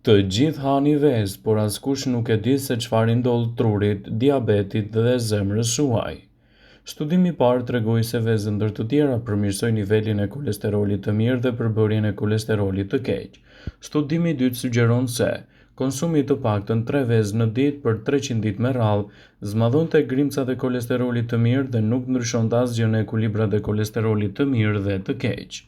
Të gjithë hani vezë, por askush nuk e di se çfarë i ndodh trurit, diabetit dhe zemrës suaj. Studimi i parë tregoi se vezët ndër të tjera përmirësojnë nivelin e kolesterolit të mirë dhe përbërjen e kolesterolit të keq. Studimi i dytë sugjeron se konsumi i të paktën 3 vezë në ditë për 300 ditë me radhë zmadhonte grimcat e kolesterolit të mirë dhe nuk ndryshonte asgjë në ekuilibrat e kolesterolit të mirë dhe të keq.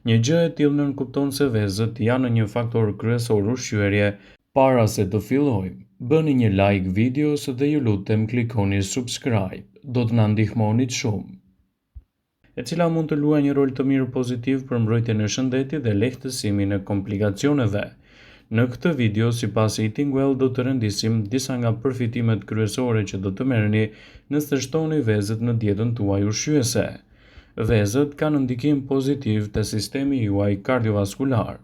Një gjë e tillë nënkupton se vezët janë një faktor kryesor ushqyerje. Para se të fillojmë, bëni një like videos dhe ju lutem klikoni subscribe, do të na ndihmonit shumë. E cila mund të luajë një rol të mirë pozitiv për mbrojtjen e shëndetit dhe lehtësimin e komplikacioneve. Në këtë video, sipas Eating Well, do të rëndisim disa nga përfitimet kryesore që do të merrni nëse shtoni vezët në dietën tuaj ushqyese. Vezët kanë ndikim pozitiv te sistemi juaj kardiovaskular.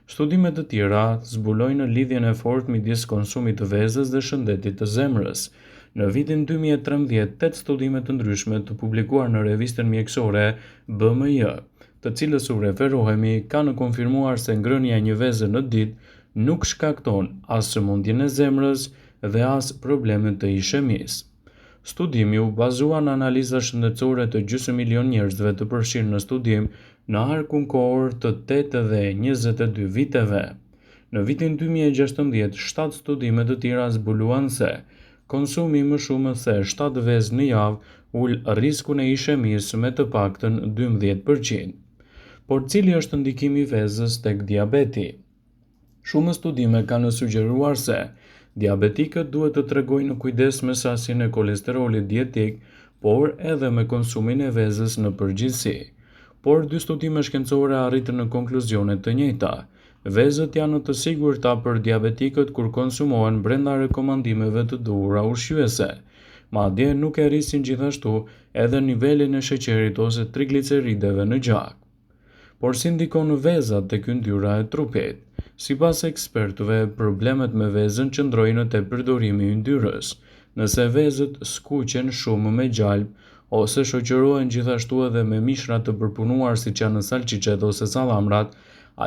Studime të tjera zbulojnë lidhjen e fortë midis konsumit të vezës dhe shëndetit të zemrës. Në vitin 2013, 8 studime të ndryshme të publikuar në revistën mjekësore BMJ, të cilës u referohemi, kanë konfirmuar se ngrënia e një veze në ditë nuk shkakton as sëmundjen e zemrës dhe as probleme të ishemisë. Studimi u bazua në analiza shëndetësore të gjysmë milion njerëzve të përfshirë në studim në arkun kohor të 8 dhe 22 viteve. Në vitin 2016, 7 studime të tjera zbuluan se konsumi më shumë se 7 vezë në javë ul riskun e ishemisë me të paktën 12%. Por cili është ndikimi i vezës tek diabeti? Shumë studime kanë sugjeruar se diabetikët duhet të tregojnë kujdes me sasinë e kolesterolit dietik, por edhe me konsumin e vezës në përgjithësi. Por 2 studime shkencore arritën në konkluzione të njëjta. Vezët janë të sigurta për diabetikët kur konsumohen brenda rekomandimeve të duhura ushqyese. Madje nuk e rrisin gjithashtu edhe nivelin e sheqerit ose triglicerideve në gjak. Por si ndikon vezat tek yndyra e trupit? Sipas ekspertëve, problemet me vezën qëndrojnë te përdorimi i yndyrës. Nëse vezët skuqen shumë me gjalp ose shoqërohen gjithashtu edhe me mishra të përpunuar siç janë salçiçet ose sallamrat,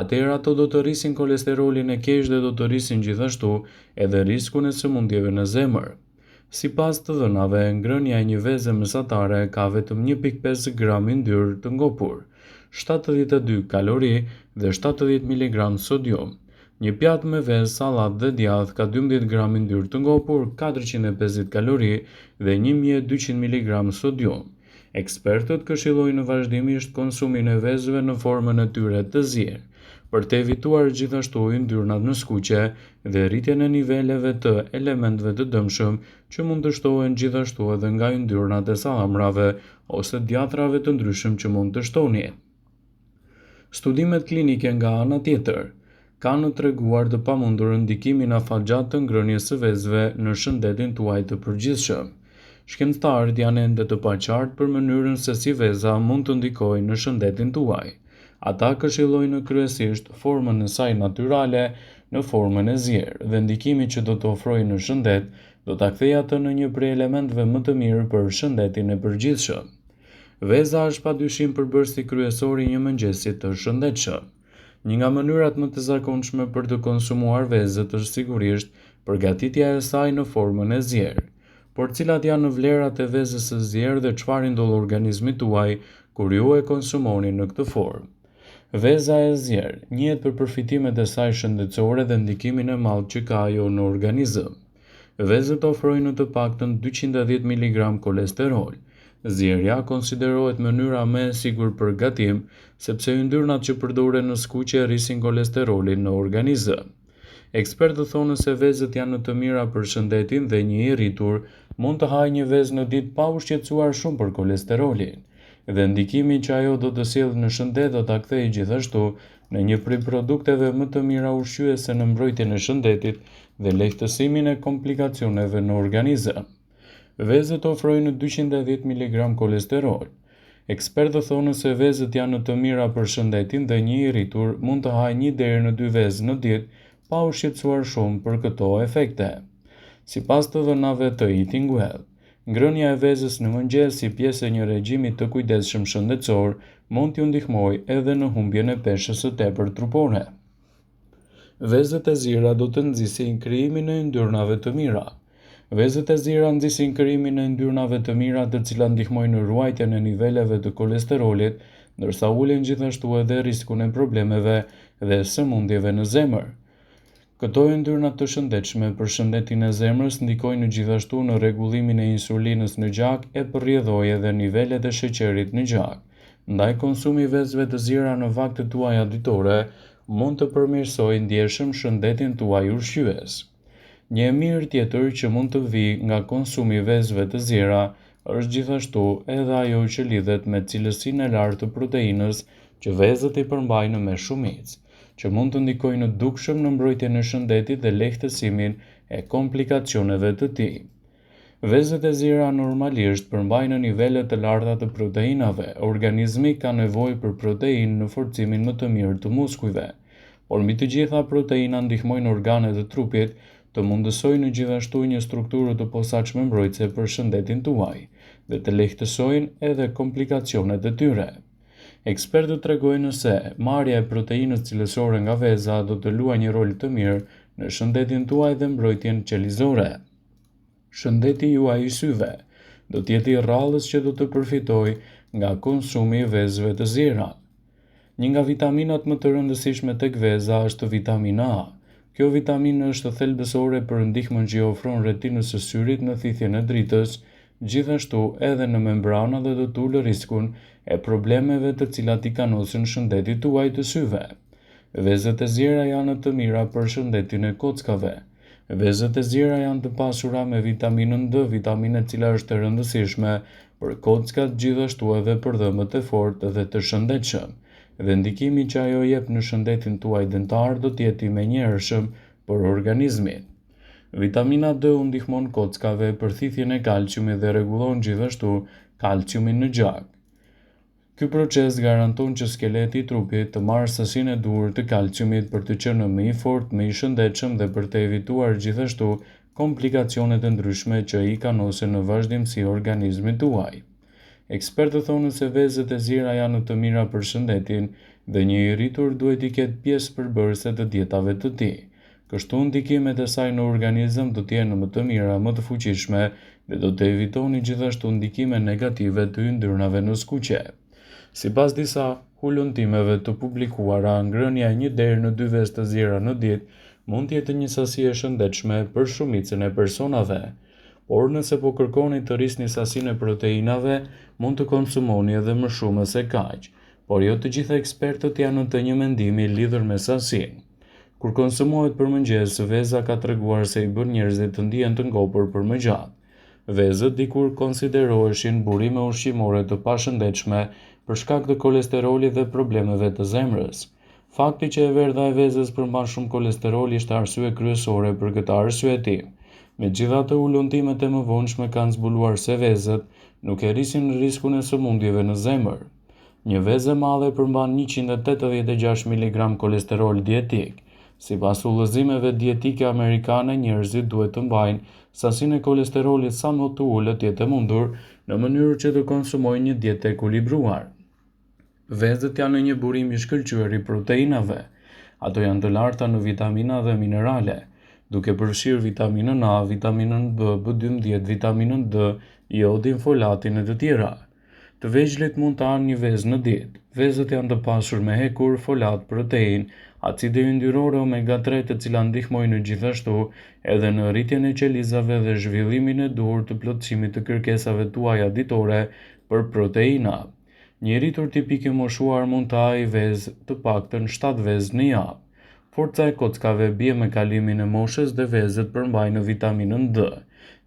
atëherë ato do të rrisin kolesterolin e keq dhe do të rrisin gjithashtu edhe riskun e sëmundjeve në zemër. Sipas të dhënave, ngrënia e një veze mesatare ka vetëm 1.5 gram yndyr të ngopur, 72 kalori dhe 70 mg sodium. Një pjatë me vezë, sallatë dhe djathë ka 12 gram yndyr të ngopur, 450 kalori dhe 1200 mg sodium. Ekspertët këshillojnë vazhdimisht konsumin e vezëve në formën e tyre të zier, për të evituar gjithashtu yndyrnat në skuqe dhe rritjen e niveleve të elementëve të dëmshëm që mund të shtohen gjithashtu edhe nga yndyrnat e sallamrave ose djathrave të ndryshëm që mund të shtoni. Studimet klinike nga ana tjetër kanë treguar të pamundur ndikimin afatgjat të ngrënies së vezëve në shëndetin tuaj të përgjithshëm. Shkencëtarët janë ende të paqartë për mënyrën se si veza mund të ndikojë në shëndetin tuaj. Ata këshillojnë kryesisht formën e saj natyrale në formën e zier dhe ndikimin që do të ofrojë në shëndet do ta kthejë atë në një prej elementëve më të mirë për shëndetin e përgjithshëm. Veza është padyshim përbërësi kryesor i një mëngjesi të shëndetshëm. Një nga mënyrat më të zakonshme për të konsumuar vezët është sigurisht përgatitja e saj në formën e zier. Por cilat janë vlerat e vezës së zier dhe çfarë ndodh organizmit tuaj kur ju e konsumoni në këtë formë? Veza e zier njihet për përfitimet e saj shëndetësore dhe ndikimin e madh që ka ajo në organizëm. Vezët ofrojnë të paktën 210 mg kolesterol. Zierja konsiderohet mënyra më e sigurt për gatim, sepse yndyrnat që përdoren në skuqe rrisin kolesterolin në organizëm. Ekspertët thonë se vezët janë të mira për shëndetin dhe një i rritur mund të hajë një vezë në ditë pa u shqetësuar shumë për kolesterolin, dhe ndikimin që ajo do të sjellë në shëndet do ta kthejë gjithashtu në një prej produkteve më të mira ushqyese në mbrojtjen e shëndetit dhe lehtësimin e komplikacioneve në organizëm. Vezët ofrojnë 210 mg kolesterol. Ekspertët thonë se vezët janë të mira për shëndetin dhe një i rritur mund të hajë 1 deri në 2 vezë në ditë pa u shqetësuar shumë për këto efekte. Sipas të dhënave të Eating Well, ngrënia e vezës në mëngjes si pjesë e një regjimi të kujdesshëm shëndetësor mund t'ju ndihmojë edhe në humbjen e peshës së tepër trupore. Vezët e zira do të nxisin krijimin e yndyrnave të mira. Vezët e zira nxisin krijimin e yndyrnave të mira, të cilat ndihmojnë në ruajtjen e niveleve të kolesterolit, ndërsa ulin gjithashtu edhe riskun e problemeve dhe sëmundjeve në zemër. Këto yndyrna të shëndetshme për shëndetin e zemrës ndikojnë gjithashtu në rregullimin e insulinës në gjak e përrjedhojë edhe nivelet e sheqerit në gjak. Ndaj konsumi vezëve të zira në vaktet tuaja ditore mund të përmirësojë ndjeshëm shëndetin tuaj ushqyes. Një e mirë tjetër që mund të vijë nga konsumi i vezëve të zira është gjithashtu edhe ajo që lidhet me cilësinë e lartë të proteinës që vezët i përmbajnë me shumicë, që mund të ndikojnë në dukshëm në mbrojtjen e shëndetit dhe lehtësimin e komplikacioneve të tij. Vezët e zira normalisht përmbajnë nivele të larta të proteinave. Organizmi ka nevojë për proteinë në forcimin më të mirë të muskujve, por mbi të gjitha proteina ndihmojnë organet e trupit të mundësojnë gjithashtu një strukturë të posaçme mbrojtëse për shëndetin tuaj dhe të lehtësojnë edhe komplikacionet e tyre. Ekspertët tregojnë se marrja e proteinës cilësore nga veza do të luajë një rol të mirë në shëndetin tuaj dhe mbrojtjen qelizore. Shëndeti juaj i syve do të jetë i rrallës që do të përfitojë nga konsumi i vezëve të zira. Një nga vitaminat më të rëndësishme tek veza është vitamina A. Kjo vitaminë është thelbësore për ndihmën që i ofron retinës së syrit në thithjen e dritës, gjithashtu edhe në membrana dhe do të ulë riskun e problemeve të cilat i kanosin shëndetit tuaj të syve. Vezët e zira janë të mira për shëndetin e kockave. Vezët e zira janë të pasura me vitaminën D, vitaminë e cila është e rëndësishme për kockat, gjithashtu edhe për dhëmbët e fortë dhe të shëndetshëm, dhe ndikimi që ajo jep në shëndetin tuaj dentar do të jetë i menjëhershëm për organizmin. Vitamina D u ndihmon kockave për thithjen e kalciumit dhe rregullon gjithashtu kalciumin në gjak. Ky proces garanton që skeleti i trupit të marrë sasinë e duhur të kalciumit për të qenë më i fortë, më i shëndetshëm dhe për të evituar gjithashtu komplikacionet e ndryshme që i kanosin në vazhdimsi organizmin tuaj. Ekspertët thonë se vezët e zira janë të mira për shëndetin dhe një i rritur duhet i ketë pjesë përbërëse të dietave të tij. Kështu ndikimet e saj në organizëm do të jenë më të mira, më të fuqishme dhe do të evitoni gjithashtu ndikime negative të yndyrnave në skuqe. Sipas disa hulumtimeve të publikuara, ngrënia e 1 deri në 2 vezë të zira në ditë mund të jetë një sasi e shëndetshme për shumicën e personave. Por nëse po kërkoni të rrisni sasinë e proteinave, mund të konsumoni edhe më shumë se kaq, por jo të gjitha ekspertët janë të një mendimi lidhur me sasinë. Kur konsumohet për mëngjes, veza ka treguar se i bën njerëzit të ndihen të ngopur për më gjatë. Vezët dikur konsideroheshin burime ushqimore të pashëndetshme për shkak të kolesterolit dhe problemeve të zemrës. Fakti që e verdha e vezës përmban shumë kolesterol ishte arsye kryesore për këtë arsyetimi. Megjithatë, hulumtimet e mëvonshme kanë zbuluar se vezët nuk e rrisin riskun e sëmundjeve në zemër. Një vezë e madhe përmban 186 mg kolesterol dietik. Sipas udhëzimeve dietike amerikane, njerëzit duhet të mbajnë sasinë e kolesterolit sa më të ulët jetë e mundur në mënyrë që të konsumojnë një dietë e ekuilibruar. Vezët janë një burim i shkëlqyer i proteinave. Ato janë të larta në vitamina dhe minerale, duke përfshirë vitaminën A, vitaminën B, B12, vitaminën D, jodin, folatin e të tjera. Të vegjëlit mund të hanë një vezë në ditë. Vezët janë të pasur me hekur, folat, protein, acide yndyrore omega 3 të cilat ndihmojnë gjithashtu edhe në rritjen e qelizave dhe zhvillimin e duhur të plotësimit të kërkesave tuaja ditore për proteina. Një rritur tipik i moshuar mund të hajë vezë të paktën 7 vezë në javë. Forca e kockave bie me kalimin e moshës dhe vezët përmbajnë vitaminën D,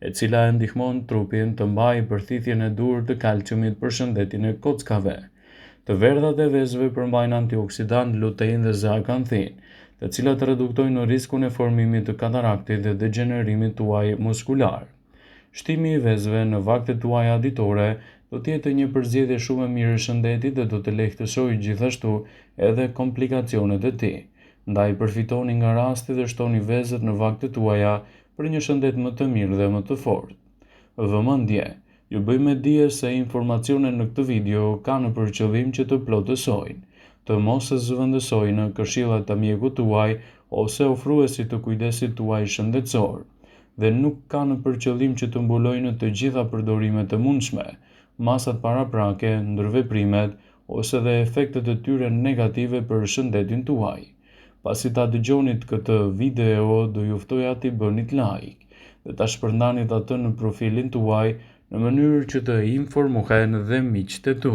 e cila e ndihmon trupin të mbajë përthithjen e duhur të kalciumit për shëndetin e kockave. Të verdhat e vezëve përmbajnë antioksidant, lutein dhe zeakanthin, të cilat reduktojnë riskun e formimit të kataraktit dhe degenerimit tuaj muskular. Shtimi i vezëve në vaktet tuaja ditore do të jetë një përzgjedhje shumë e mirë e shëndetit dhe do të lehtësojë gjithashtu edhe komplikacionet e tij. Ndaj përfitoni nga rasti dhe shtoni vezët në vaktet tuaja për një shëndet më të mirë dhe më të fortë. Vëmendje, ju bëjmë dije se informacionet në këtë video kanë për qëllim që të plotësojnë, të mos e zëvendësojnë këshillat e mjekut tuaj ose ofruesi të kujdesit tuaj shëndetësor, dhe nuk kanë për qëllim që të mbulojnë të gjitha përdorimet e mundshme, masat paraprake, ndërveprimet ose dhe efektet e tyre negative për shëndetin tuaj. Pasi ta dëgjonit këtë video, do ju ftoja t'i bënit like dhe ta shpërndanit atë në profilin tuaj në mënyrë që të informohen dhe miqtë e tu.